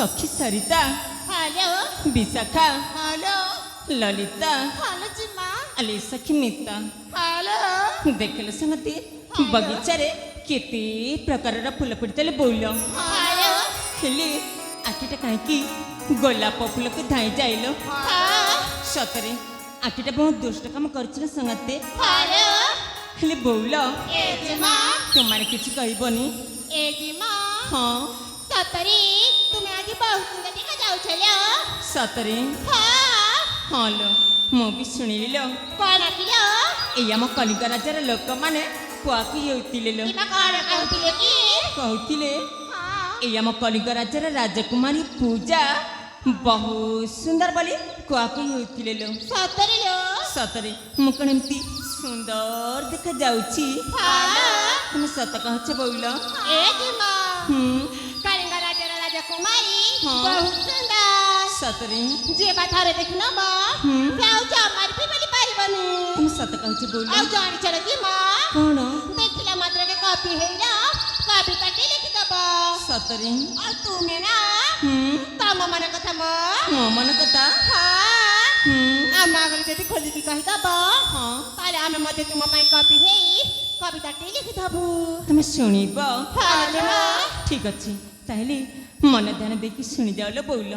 सखी Sarita hello Vishakha hello Lalita hello जिम्मा अली सखी मिता हेलो देखल संगति बगीचारे केते प्रकार फूल फुटते बोल हेलो हेले आखिटा कहीं गोलाप फूल को धाई जाइल सतरे आखिटा बहुत दुष्ट काम कर संगते हेलो हेले बोल ए जिम्मा तुमारे किसी कहबनी ए जिम्मा हाँ सतरी तुम्हें आगे बहुत सुंदर देखा जाऊ छलो सतरे हाँ हाँ लो मु भी शुणिल कौन आकिलो ये आम कलिंग राजार लोक मैंने कुआकी होतिले लो इमा कौन कहतिले की कहतिले हाँ ये आम कलिंग राजार राजकुमारी पूजा बहुत सुंदर बोली कुआकी होतिले लो सतरी लो सतरे मु कण एमती सुंदर देखा जाउची हाँ तुम सत कहछ बोल ए जिम्मा कलिंग राजा राजकुमारी हाँ। बहुत सुंदर सतरे जे बाथारे देखना बा जाऊ जा मार भी बोली पारिबनी तुम सत कहछ बोल आउ जानी चलो जी मां कौन देखिला मात्र के कॉपी हेला कॉपी काटी लिखि दबा सतरे और तुमे ना तम मन कथा म मो मन कथा हां आमा गले जति खोली की कहि दबा हाँ ताले आमे मते तुम पई कॉपी हेई कविता टी लिखि दबु तुम शुणिब हां ठीक अच्छे ताहले मन ध्यान देखी शुणी जाओ बोल